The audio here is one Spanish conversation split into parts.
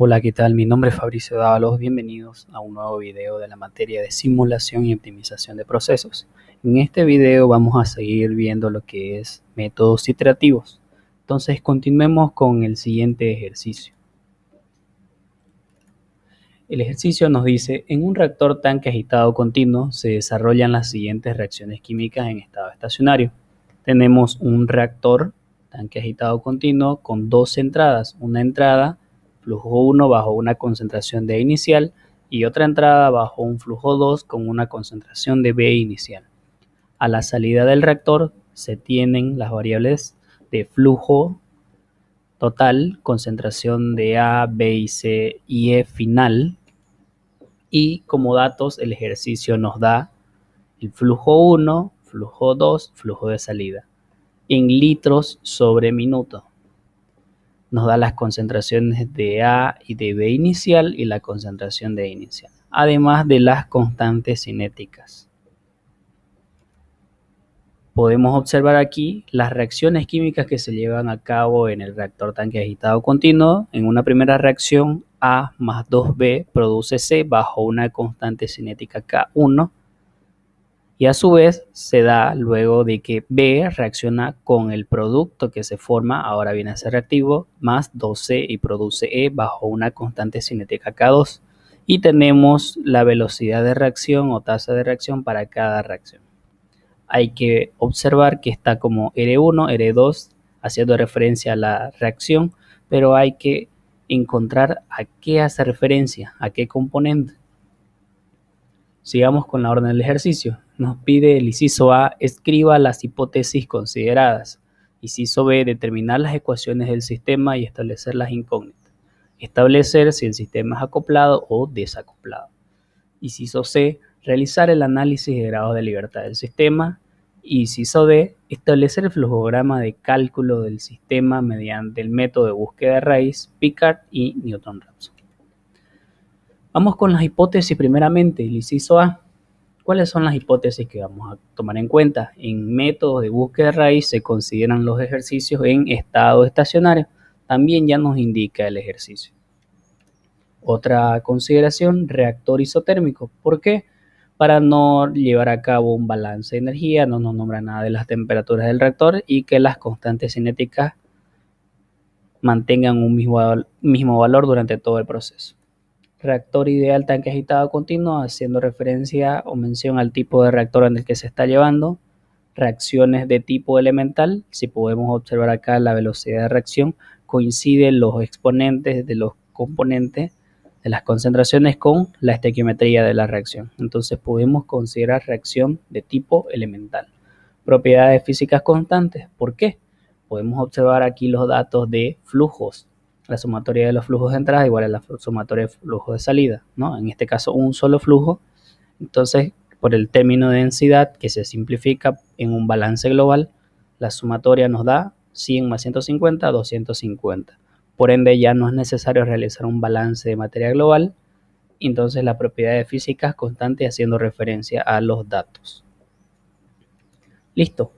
Hola, ¿qué tal? Mi nombre es Fabricio Dávalos. Bienvenidos a un nuevo video de la materia de simulación y optimización de procesos. En este video vamos a seguir viendo lo que es métodos iterativos. Entonces, continuemos con el siguiente ejercicio. El ejercicio nos dice, en un reactor tanque agitado continuo se desarrollan las siguientes reacciones químicas en estado estacionario. Tenemos un reactor tanque agitado continuo con dos entradas. Una entrada flujo 1 bajo una concentración de inicial y otra entrada bajo un flujo 2 con una concentración de B inicial. A la salida del reactor se tienen las variables de flujo total, concentración de A, B y C y E final. Y como datos el ejercicio nos da el flujo 1, flujo 2, flujo de salida en litros sobre minuto. Nos da las concentraciones de A y de B inicial y la concentración de E inicial, además de las constantes cinéticas. Podemos observar aquí las reacciones químicas que se llevan a cabo en el reactor tanque agitado continuo. En una primera reacción, A más 2B produce C bajo una constante cinética K1. Y a su vez se da luego de que B reacciona con el producto que se forma, ahora viene a ser reactivo, más 2C y produce E bajo una constante cinética K2. Y tenemos la velocidad de reacción o tasa de reacción para cada reacción. Hay que observar que está como R1, R2, haciendo referencia a la reacción, pero hay que encontrar a qué hace referencia, a qué componente. Sigamos con la orden del ejercicio. Nos pide el inciso A, escriba las hipótesis consideradas. Inciso B, determinar las ecuaciones del sistema y establecer las incógnitas. Establecer si el sistema es acoplado o desacoplado. Inciso C, realizar el análisis de grados de libertad del sistema. Inciso D, establecer el flujograma de cálculo del sistema mediante el método de búsqueda de raíz, Picard y Newton-Raphson. Vamos con las hipótesis primeramente, el inciso A. ¿Cuáles son las hipótesis que vamos a tomar en cuenta? En métodos de búsqueda de raíz se consideran los ejercicios en estado estacionario. También ya nos indica el ejercicio. Otra consideración, reactor isotérmico. ¿Por qué? Para no llevar a cabo un balance de energía, no nos nombra nada de las temperaturas del reactor y que las constantes cinéticas mantengan un mismo valor durante todo el proceso. Reactor ideal tanque agitado continuo, haciendo referencia o mención al tipo de reactor en el que se está llevando. Reacciones de tipo elemental, si podemos observar acá la velocidad de reacción, coinciden los exponentes de los componentes de las concentraciones con la estequiometría de la reacción. Entonces podemos considerar reacción de tipo elemental. Propiedades físicas constantes, ¿por qué? Podemos observar aquí los datos de flujos. La sumatoria de los flujos de entrada igual a la sumatoria de flujos de salida, ¿no? En este caso un solo flujo. Entonces, por el término de densidad que se simplifica en un balance global, la sumatoria nos da 100 más 150, 250. Por ende, ya no es necesario realizar un balance de materia global. Entonces, la propiedad de física es constante haciendo referencia a los datos. Listo.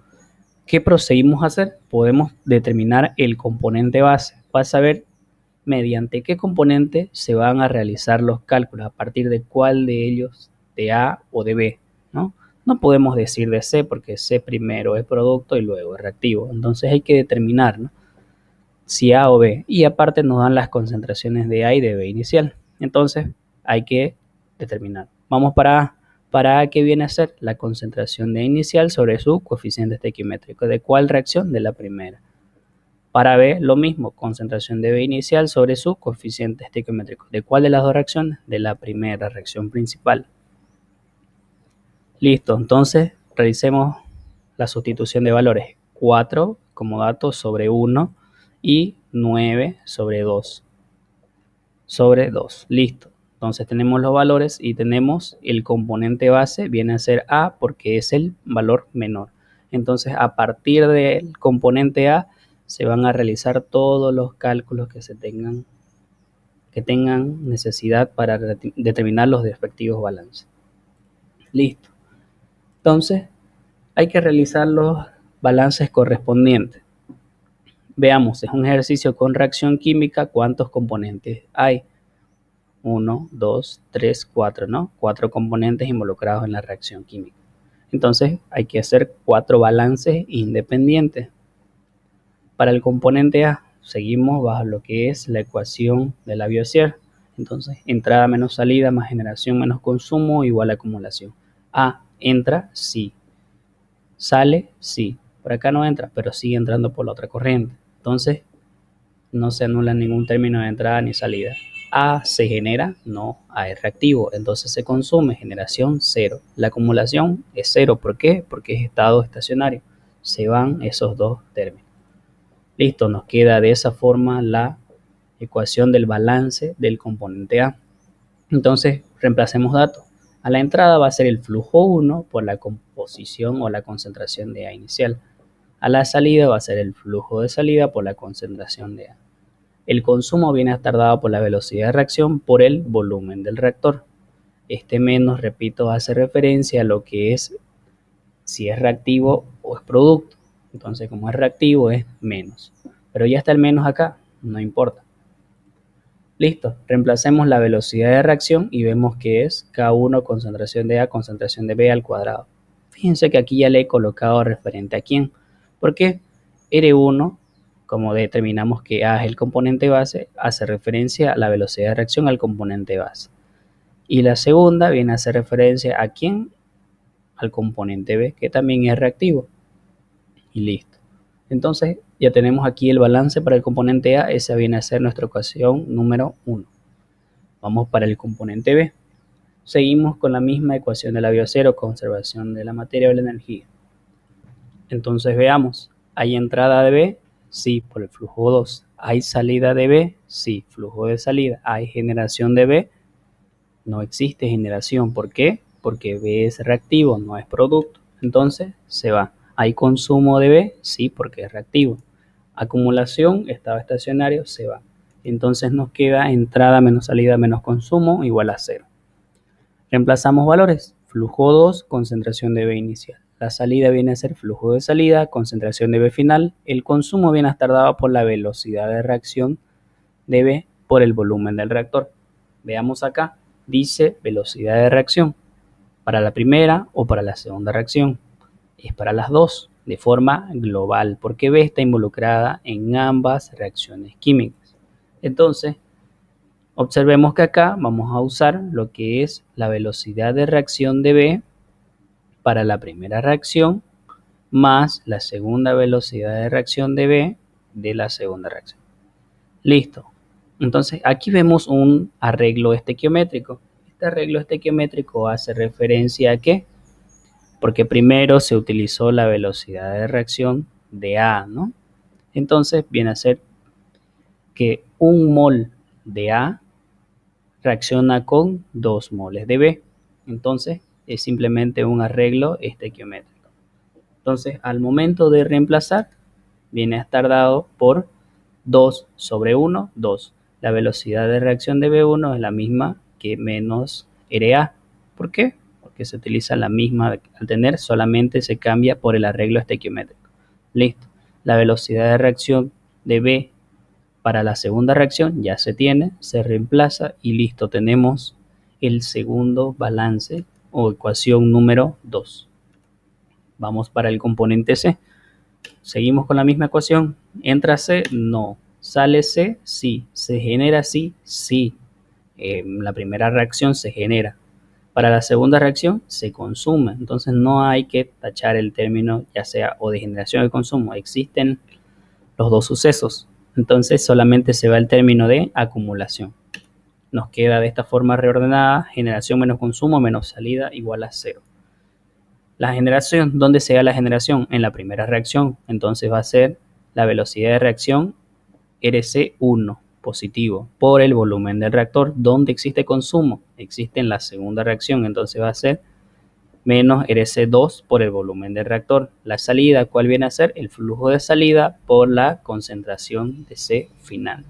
¿Qué procedimos a hacer? Podemos determinar el componente base para saber mediante qué componente se van a realizar los cálculos, a partir de cuál de ellos, de A o de B, ¿no? No podemos decir de C porque C primero es producto y luego es reactivo. Entonces hay que determinar, ¿no?, si A o B. Y aparte nos dan las concentraciones de A y de B inicial. Entonces hay que determinar. Vamos para A. Para A, ¿qué viene a ser? La concentración de inicial sobre su coeficiente estequiométrico. ¿De cuál reacción? De la primera. Para B, lo mismo, concentración de B inicial sobre su coeficiente estequiométrico. ¿De cuál de las dos reacciones? De la primera reacción principal. Listo, entonces realicemos la sustitución de valores. 4 como dato sobre 1 y 9 sobre 2. Sobre 2, listo. Entonces tenemos los valores y tenemos el componente base, viene a ser A porque es el valor menor. Entonces a partir del componente A se van a realizar todos los cálculos que tengan necesidad para determinar los respectivos balances. Listo. Entonces hay que realizar los balances correspondientes. Veamos, es un ejercicio con reacción química, ¿cuántos componentes hay? 1, 2, 3, 4, ¿no? 4 componentes involucrados en la reacción química. Entonces hay que hacer 4 balances independientes. Para el componente A, seguimos bajo lo que es la ecuación de Lavoisier. Entonces, entrada menos salida más generación menos consumo igual a acumulación. A entra, sí. Sale, sí. Por acá no entra, pero sigue entrando por la otra corriente. Entonces, no se anula ningún término de entrada ni salida. A se genera, no, A es reactivo, entonces se consume, generación 0. La acumulación es 0, ¿por qué? Porque es estado estacionario. Se van esos dos términos. Listo, nos queda de esa forma la ecuación del balance del componente A. Entonces, reemplacemos datos. A la entrada va a ser el flujo 1 por la composición o la concentración de A inicial. A la salida va a ser el flujo de salida por la concentración de A. El consumo viene a estar dado por la velocidad de reacción por el volumen del reactor. Este menos, repito, hace referencia a lo que es si es reactivo o es producto. Entonces, como es reactivo, es menos. Pero ya está el menos acá, no importa. Listo, reemplacemos la velocidad de reacción y vemos que es K1 concentración de A, concentración de B al cuadrado. Fíjense que aquí ya le he colocado referente a quién. ¿Por qué? R1, como determinamos que A es el componente base, hace referencia a la velocidad de reacción al componente base. Y la segunda viene a hacer referencia a quién, al componente B, que también es reactivo. Y listo. Entonces ya tenemos aquí el balance para el componente A, esa viene a ser nuestra ecuación número 1. Vamos para el componente B. Seguimos con la misma ecuación de Lavoisier, conservación de la materia o la energía. Entonces veamos, ¿hay entrada de B? Sí, por el flujo 2. ¿Hay salida de B? Sí, flujo de salida. ¿Hay generación de B? No existe generación. ¿Por qué? Porque B es reactivo, no es producto. Entonces se va. ¿Hay consumo de B? Sí, porque es reactivo. Acumulación, estado estacionario, se va. Entonces nos queda entrada menos salida menos consumo igual a 0. Reemplazamos valores. Flujo 2, concentración de B inicial. La salida viene a ser flujo de salida, concentración de B final. El consumo viene a estar dado por la velocidad de reacción de B por el volumen del reactor. Veamos acá, dice velocidad de reacción. Para la primera o para la segunda reacción. Es para las dos, de forma global, porque B está involucrada en ambas reacciones químicas. Entonces, observemos que acá vamos a usar lo que es la velocidad de reacción de B para la primera reacción más la segunda velocidad de reacción de B de la segunda reacción. Listo. Entonces aquí vemos un arreglo estequiométrico. Este arreglo estequiométrico hace referencia a ¿qué? Porque primero se utilizó la velocidad de reacción de A, ¿no? Entonces viene a ser que 1 mol de A reacciona con 2 moles de B. Entonces es simplemente un arreglo estequiométrico. Entonces al momento de reemplazar viene a estar dado por 2 sobre 1, 2. La velocidad de reacción de B1 es la misma que menos RA. ¿Por qué? Porque se utiliza la misma al tener, solamente se cambia por el arreglo estequiométrico. Listo. La velocidad de reacción de B para la segunda reacción ya se tiene, se reemplaza y listo, tenemos el segundo balance o ecuación número 2. Vamos para el componente C. Seguimos con la misma ecuación. ¿Entra C? No. ¿Sale C? Sí. ¿Se genera C? Sí. La primera reacción se genera. Para la segunda reacción se consume. Entonces no hay que tachar el término ya sea o de generación o de consumo. Existen los dos sucesos. Entonces solamente se va el término de acumulación. Nos queda de esta forma reordenada, generación menos consumo menos salida igual a 0. La generación, ¿dónde se da la generación? En la primera reacción. Entonces va a ser la velocidad de reacción RC1 positivo por el volumen del reactor. ¿Dónde existe consumo? Existe en la segunda reacción. Entonces va a ser menos RC2 por el volumen del reactor. La salida, ¿cuál viene a ser? El flujo de salida por la concentración de C final.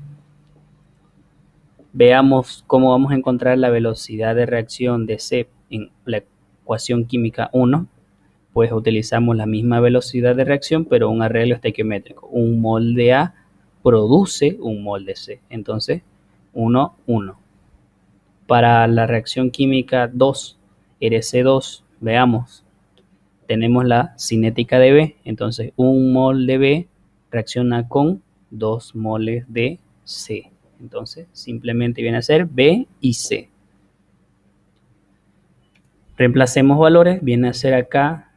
Veamos cómo vamos a encontrar la velocidad de reacción de C en la ecuación química 1. Pues utilizamos la misma velocidad de reacción, pero un arreglo estequiométrico. 1 mol de A produce 1 mol de C. Entonces, 1, 1. Para la reacción química 2, RC2, veamos, tenemos la cinética de B, entonces 1 mol de B reacciona con 2 moles de C. Entonces simplemente viene a ser B y C. Reemplacemos valores, viene a ser acá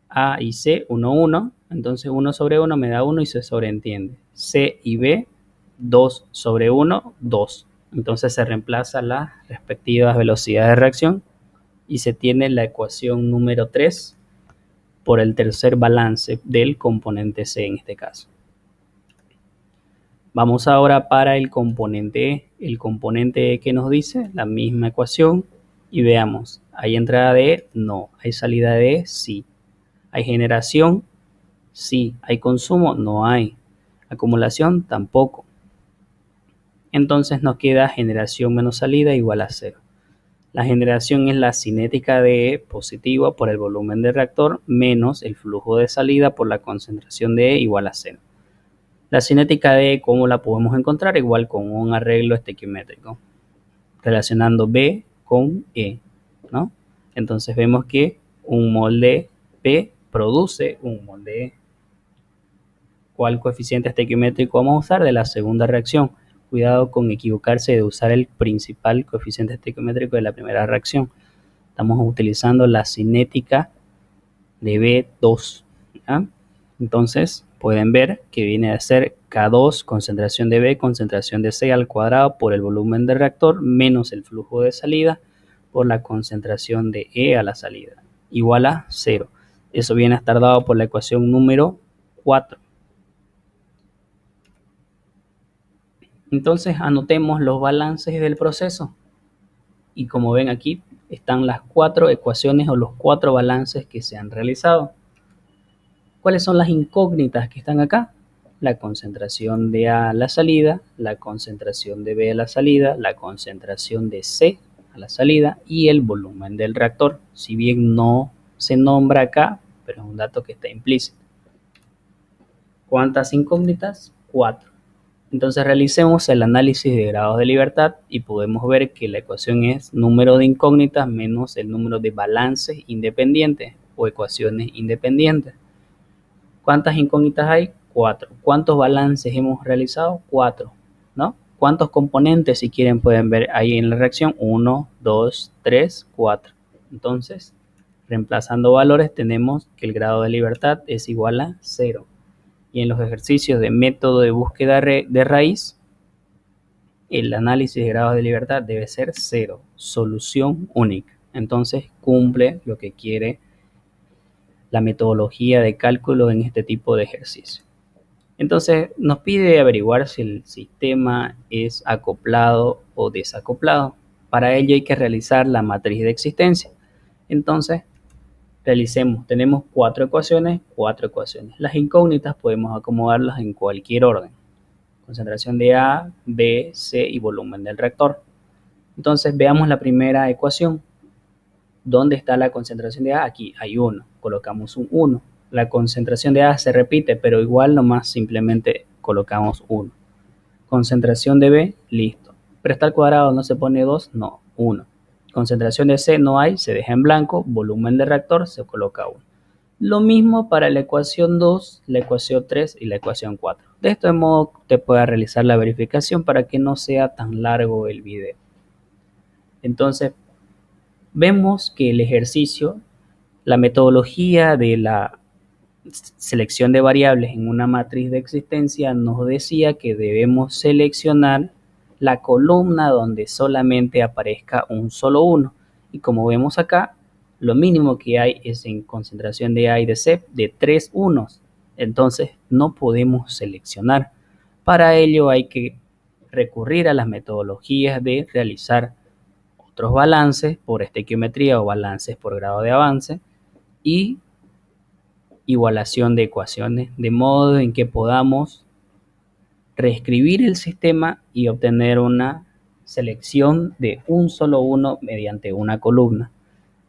A y C, 1, 1. Entonces 1 sobre 1 me da 1 y se sobreentiende. C y B, 2 sobre 1, 2. Entonces se reemplaza las respectivas velocidades de reacción y se tiene la ecuación número 3 por el tercer balance del componente C en este caso. Vamos ahora para el componente E. El componente E que nos dice la misma ecuación y veamos, ¿hay entrada de E? No. ¿Hay salida de E? Sí. ¿Hay generación? Sí. ¿Hay consumo? No hay. ¿Acumulación? Tampoco. Entonces nos queda generación menos salida igual a 0. La generación es la cinética de E positiva por el volumen del reactor menos el flujo de salida por la concentración de E igual a 0. La cinética de E, ¿cómo la podemos encontrar? Igual con un arreglo estequiométrico, relacionando B con E, ¿no? Entonces vemos que un mol de P produce un mol de E. ¿Cuál coeficiente estequiométrico vamos a usar? De la segunda reacción. Cuidado con equivocarse de usar el principal coeficiente estequiométrico de la primera reacción. Estamos utilizando la cinética de B2. ¿ya? Entonces pueden ver que viene a ser K2 concentración de B concentración de C al cuadrado por el volumen del reactor menos el flujo de salida por la concentración de E a la salida igual a 0. Eso viene a estar dado por la ecuación número 4. Entonces anotemos los balances del proceso y como ven aquí están las 4 ecuaciones o los 4 balances que se han realizado. ¿Cuáles son las incógnitas que están acá? La concentración de A a la salida, la concentración de B a la salida, la concentración de C a la salida y el volumen del reactor. Si bien no se nombra acá, pero es un dato que está implícito. ¿Cuántas incógnitas? 4. Entonces realicemos el análisis de grados de libertad y podemos ver que la ecuación es número de incógnitas menos el número de balances independientes o ecuaciones independientes. ¿Cuántas incógnitas hay? 4. ¿Cuántos balances hemos realizado? 4, ¿no? ¿Cuántos componentes, si quieren, pueden ver ahí en la reacción? 1, 2, 3, 4. Entonces, reemplazando valores, tenemos que el grado de libertad es igual a 0. Y en los ejercicios de método de búsqueda de raíz, el análisis de grados de libertad debe ser 0. Solución única. Entonces, cumple lo que quiere la metodología de cálculo en este tipo de ejercicio. Entonces nos pide averiguar si el sistema es acoplado o desacoplado. Para ello hay que realizar la matriz de existencia. Entonces realicemos, tenemos 4 ecuaciones. Las incógnitas podemos acomodarlas en cualquier orden. Concentración de A, B, C y volumen del reactor. Entonces veamos la primera ecuación. ¿Dónde está la concentración de A? Aquí hay 1, colocamos un 1. La concentración de A se repite, pero igual nomás simplemente colocamos 1. Concentración de B, listo. Pero está al cuadrado, no se pone 2, no, 1. Concentración de C no hay, se deja en blanco. Volumen de reactor, se coloca 1. Lo mismo para la ecuación 2, la ecuación 3 y la ecuación 4. De este modo te pueda realizar la verificación para que no sea tan largo el video. Entonces, vemos que el ejercicio, la metodología de la selección de variables en una matriz de existencia nos decía que debemos seleccionar la columna donde solamente aparezca un solo 1. Y como vemos acá, lo mínimo que hay es en concentración de A y de C de 3 unos. Entonces no podemos seleccionar. Para ello hay que recurrir a las metodologías de realizar otros balances por estequiometría o balances por grado de avance y igualación de ecuaciones, de modo en que podamos reescribir el sistema y obtener una selección de un solo 1 mediante una columna.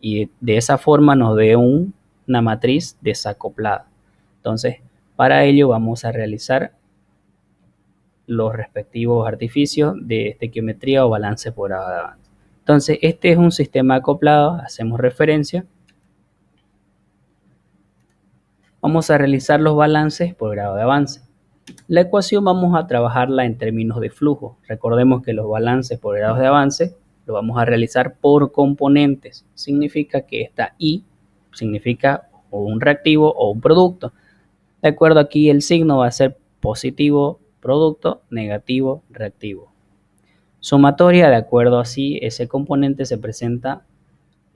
Y de esa forma nos dé una matriz desacoplada. Entonces, para ello vamos a realizar los respectivos artificios de estequiometría o balance por grado de avance. Entonces, este es un sistema acoplado, hacemos referencia. Vamos a realizar los balances por grado de avance. La ecuación vamos a trabajarla en términos de flujo. Recordemos que los balances por grados de avance lo vamos a realizar por componentes. Significa que esta I significa o un reactivo o un producto. De acuerdo, aquí el signo va a ser positivo, producto, negativo, reactivo. Sumatoria, de acuerdo así, ese componente se presenta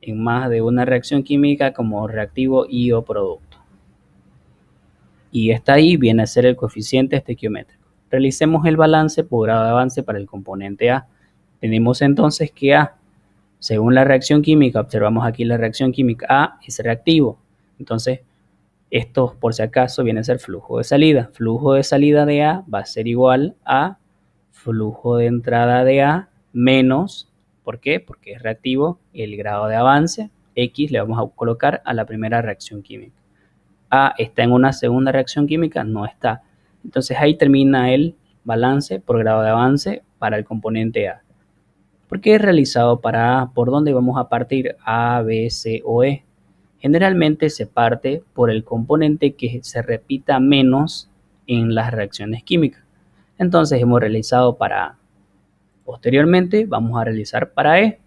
en más de una reacción química como reactivo y o producto. Y esta ahí viene a ser el coeficiente estequiométrico. Realicemos el balance por grado de avance para el componente A. Tenemos entonces que A, según la reacción química, observamos aquí la reacción química, A es reactivo. Entonces, esto por si acaso viene a ser flujo de salida. Flujo de salida de A va a ser igual a flujo de entrada de A menos, ¿por qué? Porque es reactivo, el grado de avance, X le vamos a colocar a la primera reacción química. A está en una segunda reacción química, no está. Entonces ahí termina el balance por grado de avance para el componente A. ¿Por qué es realizado para A? ¿Por dónde vamos a partir? A, B, C o E. Generalmente se parte por el componente que se repita menos en las reacciones químicas. Entonces hemos realizado para A. Posteriormente vamos a realizar para E,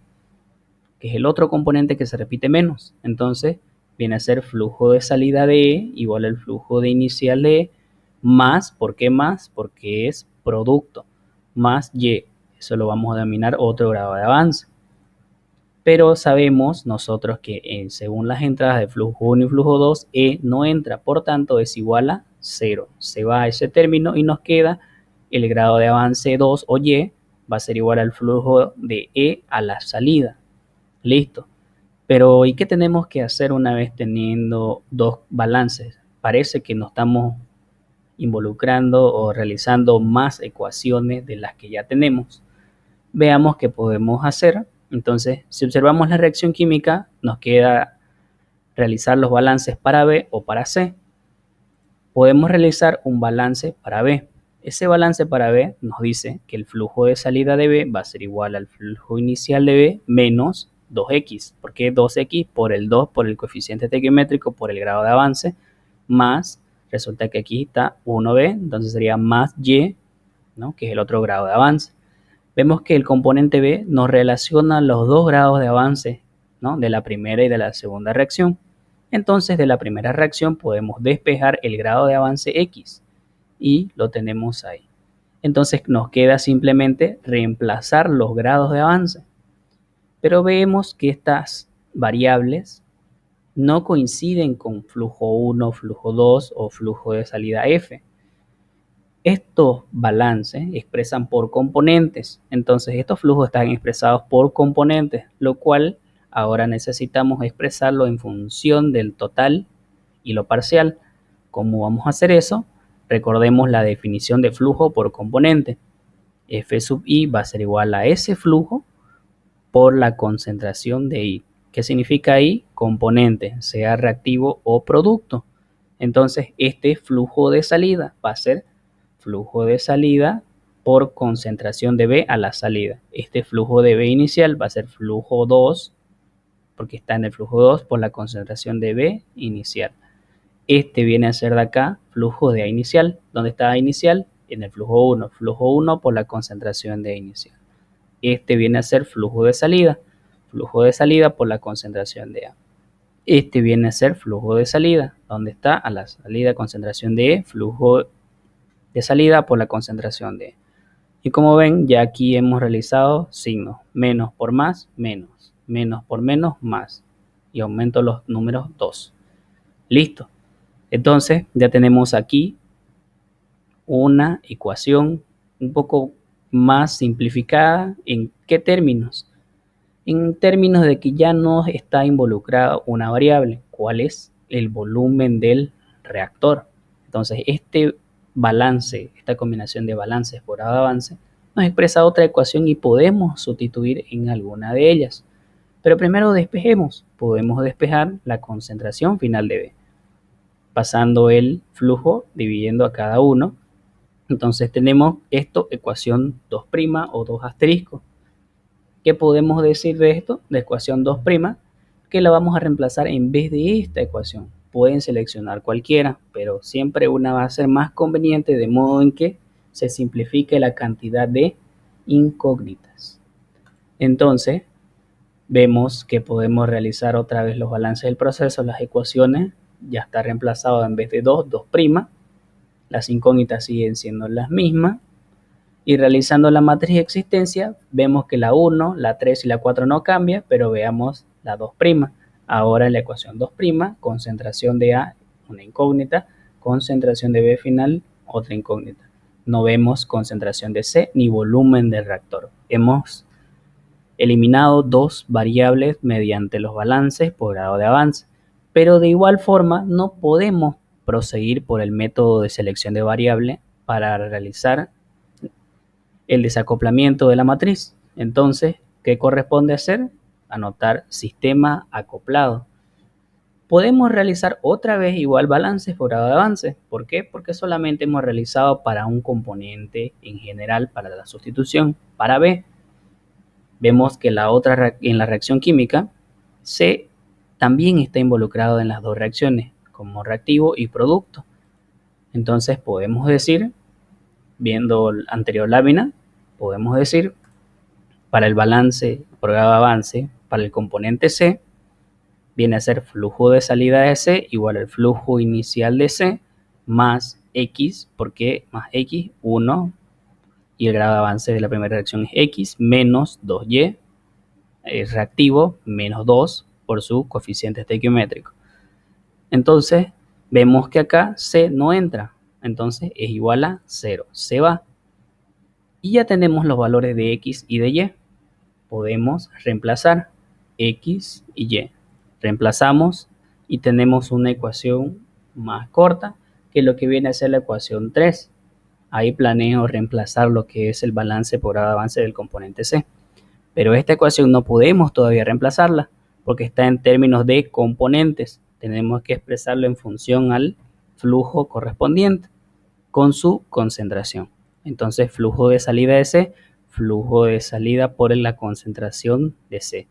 que es el otro componente que se repite menos. Entonces viene a ser flujo de salida de E igual al flujo de inicial de E más, ¿por qué más? Porque es producto, más Y. Eso lo vamos a denominar otro grado de avance. Pero sabemos nosotros que según las entradas de flujo 1 y flujo 2, E no entra, por tanto es igual a 0. Se va a ese término y nos queda el grado de avance 2 o Y va a ser igual al flujo de E a la salida. Listo. Pero ¿y qué tenemos que hacer una vez teniendo dos balances? Parece que nos estamos involucrando o realizando más ecuaciones de las que ya tenemos. Veamos qué podemos hacer. Entonces, si observamos la reacción química, nos queda realizar los balances para B o para C. Podemos realizar un balance para B. Ese balance para B nos dice que el flujo de salida de B va a ser igual al flujo inicial de B menos 2x. ¿Por qué 2x? Por el 2, por el coeficiente estequiométrico, por el grado de avance, más, resulta que aquí está 1b, entonces sería más y, ¿no? Que es el otro grado de avance. Vemos que el componente B nos relaciona los dos grados de avance, ¿no? De la primera y de la segunda reacción. Entonces, de la primera reacción podemos despejar el grado de avance X y lo tenemos ahí. Entonces, nos queda simplemente reemplazar los grados de avance. Pero vemos que estas variables no coinciden con flujo 1, flujo 2 o flujo de salida F. Estos balances expresan por componentes, entonces estos flujos están expresados por componentes, lo cual ahora necesitamos expresarlo en función del total y lo parcial. ¿Cómo vamos a hacer eso? Recordemos la definición de flujo por componente. F sub I va a ser igual a ese flujo por la concentración de I. ¿Qué significa I? Componente, sea reactivo o producto. Entonces, este flujo de salida va a ser flujo de salida por concentración de B a la salida. Este flujo de B inicial va a ser flujo 2, porque está en el flujo 2 por la concentración de B inicial. Este viene a ser de acá flujo de A inicial. ¿Dónde está A inicial? En el flujo 1. Flujo 1 por la concentración de A inicial. Este viene a ser flujo de salida por la concentración de A. Este viene a ser flujo de salida, donde está a la salida concentración de E, flujo de salida por la concentración de E. Y como ven, ya aquí hemos realizado signos, menos por más, menos, menos por menos, más. Y aumento los números 2. Listo. Entonces, ya tenemos aquí una ecuación un poco más simplificada. ¿En qué términos? En términos de que ya no está involucrada una variable. ¿Cuál es? El volumen del reactor. Entonces, este balance, esta combinación de balances por grado de avance, nos expresa otra ecuación y podemos sustituir en alguna de ellas. Pero primero despejemos. Podemos despejar la concentración final de B, pasando el flujo, dividiendo a cada uno. Entonces tenemos esto, ecuación 2' o 2 asteriscos. ¿Qué podemos decir de esto? De ecuación 2', que la vamos a reemplazar en vez de esta ecuación. Pueden seleccionar cualquiera, pero siempre una va a ser más conveniente, de modo en que se simplifique la cantidad de incógnitas. Entonces, vemos que podemos realizar otra vez los balances del proceso, las ecuaciones, ya está reemplazado en vez de 2, 2', las incógnitas siguen siendo las mismas, y realizando la matriz de existencia, vemos que la 1, la 3 y la 4 no cambia, pero veamos la 2'. Ahora en la ecuación 2', concentración de A, una incógnita, concentración de B final, otra incógnita. No vemos concentración de C ni volumen del reactor. Hemos eliminado dos variables mediante los balances por grado de avance, pero de igual forma no podemos proseguir por el método de selección de variable para realizar el desacoplamiento de la matriz. Entonces, ¿qué corresponde hacer? Anotar sistema acoplado. Podemos realizar otra vez igual balances por grado de avance. ¿Por qué? Porque solamente hemos realizado para un componente en general para la sustitución. Para B, vemos que en la reacción química, C también está involucrado en las dos reacciones, como reactivo y producto. Entonces podemos decir, viendo la anterior lámina, podemos decir, para el balance por grado de avance, para el componente C, viene a ser flujo de salida de C igual al flujo inicial de C más X, porque más X, 1, y el grado de avance de la primera reacción es X, menos 2Y, es reactivo, menos 2 por su coeficiente estequiométrico. Entonces, vemos que acá C no entra, entonces es igual a 0, se va. Y ya tenemos los valores de X y de Y. Podemos reemplazar X y Y. Reemplazamos y tenemos una ecuación más corta que lo que viene a ser la ecuación 3. Ahí planeo reemplazar lo que es el balance por grado de avance del componente C. Pero esta ecuación no podemos todavía reemplazarla porque está en términos de componentes. Tenemos que expresarlo en función al flujo correspondiente con su concentración. Entonces, flujo de salida de C, flujo de salida por la concentración de C.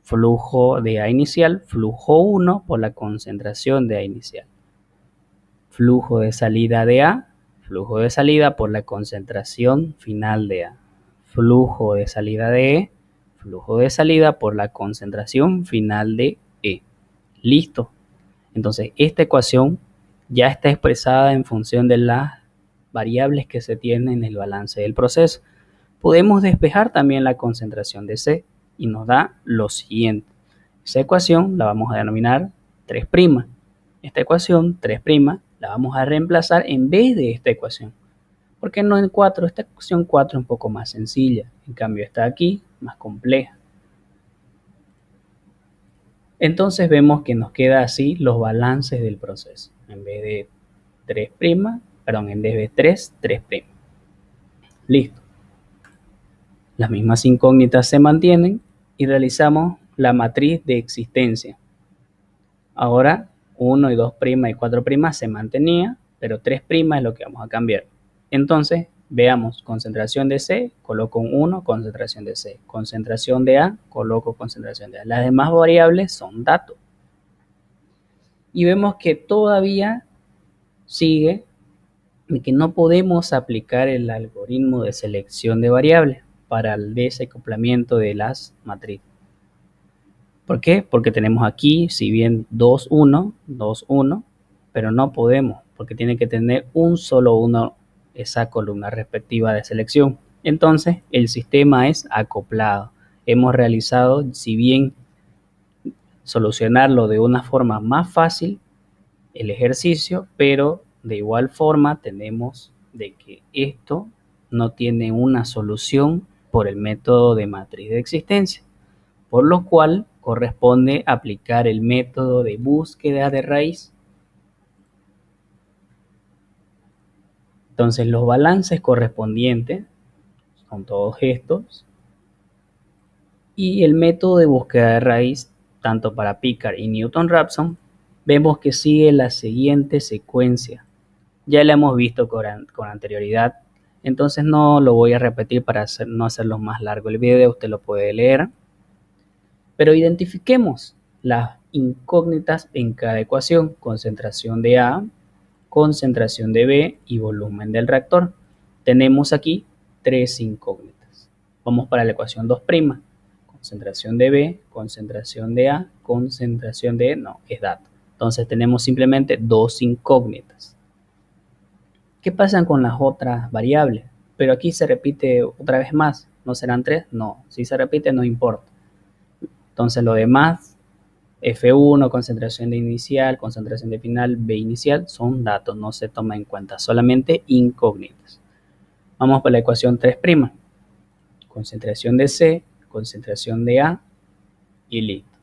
Flujo de A inicial, flujo 1 por la concentración de A inicial. Flujo de salida de A, flujo de salida por la concentración final de A. Flujo de salida de E, flujo de salida por la concentración final de E. Listo. Entonces, esta ecuación ya está expresada en función de las variables que se tienen en el balance del proceso. Podemos despejar también la concentración de C y nos da lo siguiente. Esa ecuación la vamos a denominar 3'. Esta ecuación 3' la vamos a reemplazar en vez de esta ecuación. ¿Por qué no en 4? Esta ecuación 4 es un poco más sencilla. En cambio, está aquí más compleja. Entonces vemos que nos queda así los balances del proceso. En vez de 3', en vez de 3, 3'. Listo. Las mismas incógnitas se mantienen y realizamos la matriz de existencia. Ahora 1 y 2' y 4' se mantenía, pero 3' es lo que vamos a cambiar. Entonces, veamos, concentración de C, coloco un 1, concentración de C. Concentración de A, coloco concentración de A. Las demás variables son datos. Y vemos que todavía sigue que no podemos aplicar el algoritmo de selección de variables para el desacoplamiento de las matrices. ¿Por qué? Porque tenemos aquí, si bien 2, 1, 2, 1, pero no podemos, porque tiene que tener un solo 1 esa columna respectiva de selección. Entonces, el sistema es acoplado. Hemos realizado, si bien solucionarlo de una forma más fácil, el ejercicio, pero de igual forma tenemos de que esto no tiene una solución por el método de matriz de existencia, por lo cual corresponde aplicar el método de búsqueda de raíz. Entonces los balances correspondientes son todos estos y el método de búsqueda de raíz, tanto para Picard y Newton-Raphson, vemos que sigue la siguiente secuencia. Ya lo hemos visto con anterioridad, entonces no lo voy a repetir para no hacerlo más largo el video, usted lo puede leer. Pero identifiquemos las incógnitas en cada ecuación: concentración de A, concentración de B y volumen del reactor. Tenemos aquí tres incógnitas. Vamos para la ecuación 2'. Concentración de B, concentración de A, concentración de E, no, es dato. Entonces tenemos simplemente dos incógnitas. ¿Qué pasa con las otras variables? Pero aquí se repite otra vez más. ¿No serán tres? No, si se repite no importa. Entonces lo demás, F1, concentración de inicial, concentración de final, B inicial, son datos, no se toma en cuenta, solamente incógnitas. Vamos por la ecuación 3'. Concentración de C, concentración de A y listo.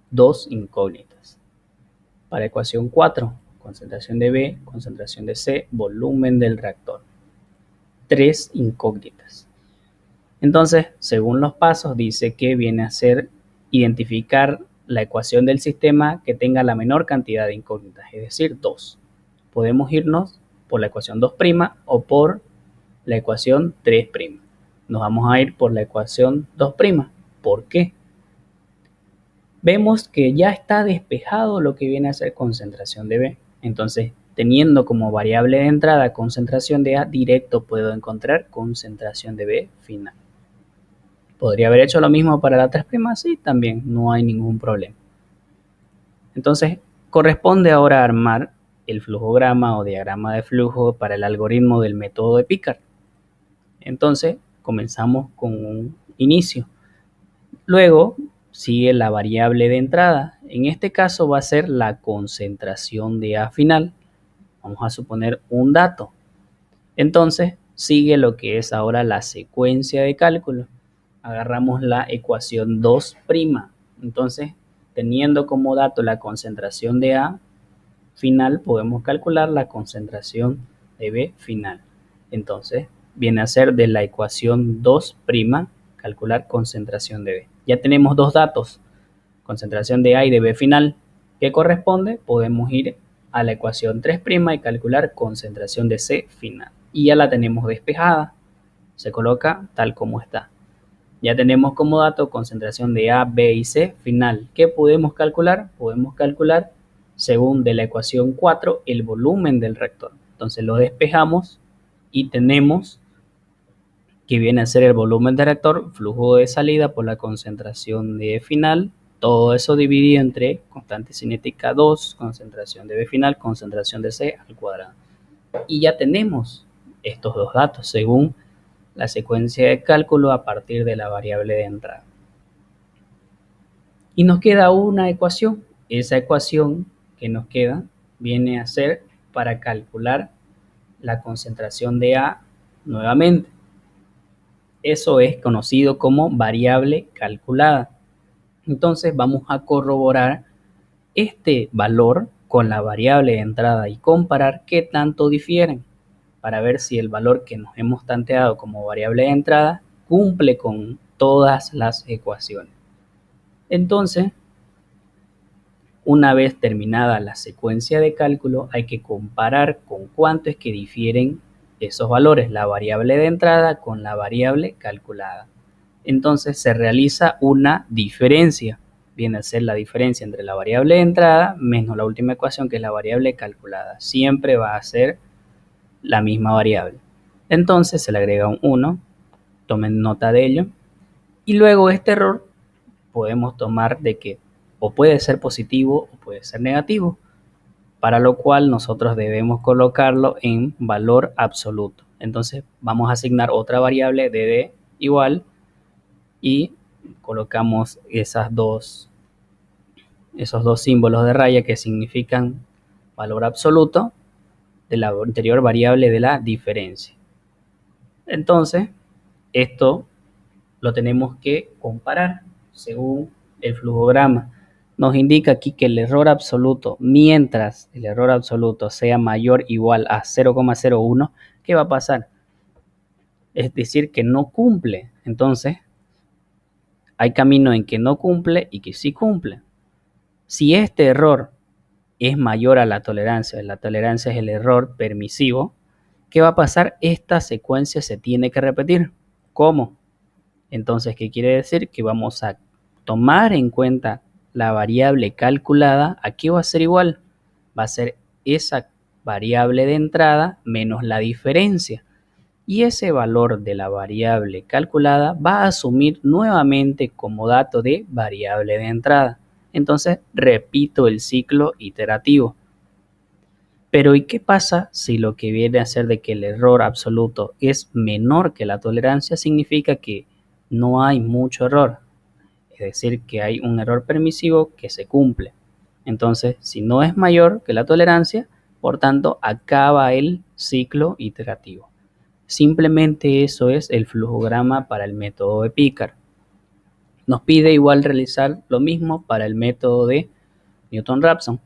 Dos incógnitas. Para ecuación 4, concentración de B, concentración de C, volumen del reactor. Tres incógnitas. Entonces, según los pasos, dice que viene a ser identificar la ecuación del sistema que tenga la menor cantidad de incógnitas, es decir, 2. Podemos irnos por la ecuación 2' o por la ecuación 3'. Nos vamos a ir por la ecuación 2'. ¿Por qué? Vemos que ya está despejado lo que viene a ser concentración de B. Entonces, teniendo como variable de entrada concentración de A, directo puedo encontrar concentración de B final. ¿Podría haber hecho lo mismo para la 3'? Sí, también, no hay ningún problema. Entonces, corresponde ahora armar el flujograma o diagrama de flujo para el algoritmo del método de Picard. Entonces, comenzamos con un inicio. Luego, sigue la variable de entrada. En este caso va a ser la concentración de A final. Vamos a suponer un dato. Entonces, sigue lo que es ahora la secuencia de cálculo. Agarramos la ecuación 2'. Entonces, teniendo como dato la concentración de A final, podemos calcular la concentración de B final. Entonces, viene a ser de la ecuación 2', calcular concentración de B. Ya tenemos dos datos, concentración de A y de B final. ¿Qué corresponde? Podemos ir a la ecuación 3' y calcular concentración de C final. Y ya la tenemos despejada. Se coloca tal como está. Ya tenemos como dato concentración de A, B y C final. ¿Qué podemos calcular? Podemos calcular, según de la ecuación 4, el volumen del reactor. Entonces lo despejamos y tenemos que viene a ser el volumen del reactor, flujo de salida por la concentración de E final, todo eso dividido entre constante cinética 2, concentración de B final, concentración de C al cuadrado. Y ya tenemos estos dos datos según la secuencia de cálculo a partir de la variable de entrada. Y nos queda una ecuación. Esa ecuación que nos queda viene a ser para calcular la concentración de A nuevamente. Eso es conocido como variable calculada. Entonces vamos a corroborar este valor con la variable de entrada y comparar qué tanto difieren para ver si el valor que nos hemos tanteado como variable de entrada cumple con todas las ecuaciones. Entonces, una vez terminada la secuencia de cálculo, hay que comparar con cuánto es que difieren esos valores, la variable de entrada con la variable calculada. Entonces se realiza una diferencia. Viene a ser la diferencia entre la variable de entrada menos la última ecuación, que es la variable calculada. Siempre va a ser la misma variable. Entonces se le agrega un 1, tomen nota de ello. Y luego este error podemos tomar de que o puede ser positivo o puede ser negativo, para lo cual nosotros debemos colocarlo en valor absoluto. Entonces vamos a asignar otra variable dd igual y colocamos esos dos símbolos de raya que significan valor absoluto de la anterior variable de la diferencia. Entonces, esto lo tenemos que comparar según el flujograma. Nos indica aquí que el error absoluto, mientras el error absoluto sea mayor o igual a 0,01, ¿qué va a pasar? Es decir, que no cumple. Entonces, hay camino en que no cumple y que sí cumple. Si este error es mayor a la tolerancia es el error permisivo, ¿qué va a pasar? Esta secuencia se tiene que repetir. ¿Cómo? Entonces, ¿qué quiere decir? Que vamos a tomar en cuenta la variable calculada. ¿A qué va a ser igual? Va a ser esa variable de entrada menos la diferencia. Y ese valor de la variable calculada va a asumir nuevamente como dato de variable de entrada. Entonces, repito el ciclo iterativo. Pero ¿y qué pasa si lo que viene a ser de que el error absoluto es menor que la tolerancia? Significa que no hay mucho error, es decir, que hay un error permisivo que se cumple. Entonces, si no es mayor que la tolerancia, por tanto, acaba el ciclo iterativo. Simplemente eso es el flujograma para el método de Picard. Nos pide igual realizar lo mismo para el método de Newton-Raphson.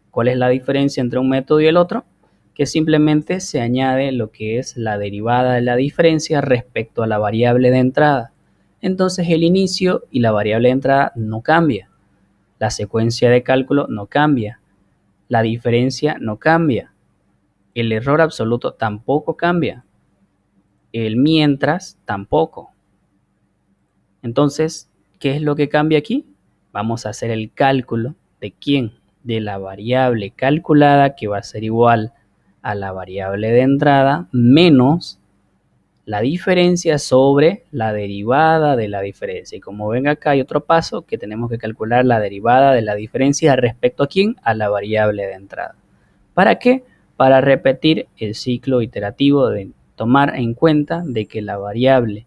¿Cuál es la diferencia entre un método y el otro? Que simplemente se añade lo que es la derivada de la diferencia respecto a la variable de entrada. Entonces el inicio y la variable de entrada no cambia. La secuencia de cálculo no cambia. La diferencia no cambia. El error absoluto tampoco cambia. El mientras tampoco. Entonces, ¿qué es lo que cambia aquí? Vamos a hacer el cálculo de quién, de la variable calculada, que va a ser igual a la variable de entrada menos la diferencia sobre la derivada de la diferencia. Y como ven acá hay otro paso que tenemos que calcular la derivada de la diferencia respecto a quién, a la variable de entrada. ¿Para qué? Para repetir el ciclo iterativo de tomar en cuenta de que la variable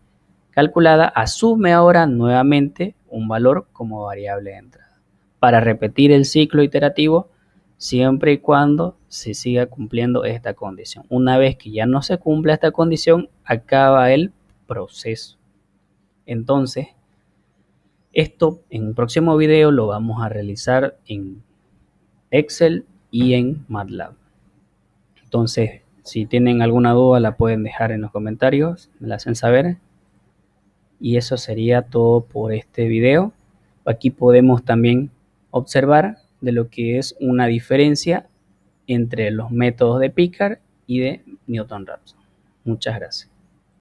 calculada asume ahora nuevamente un valor como variable de entrada. Para repetir el ciclo iterativo siempre y cuando se siga cumpliendo esta condición. Una vez que ya no se cumpla esta condición, acaba el proceso. Entonces, esto en un próximo video lo vamos a realizar en Excel y en MATLAB. Entonces, si tienen alguna duda la pueden dejar en los comentarios, me la hacen saber. Y eso sería todo por este video. Aquí podemos también observar de lo que es una diferencia entre los métodos de Picard y de Newton-Raphson. Muchas gracias.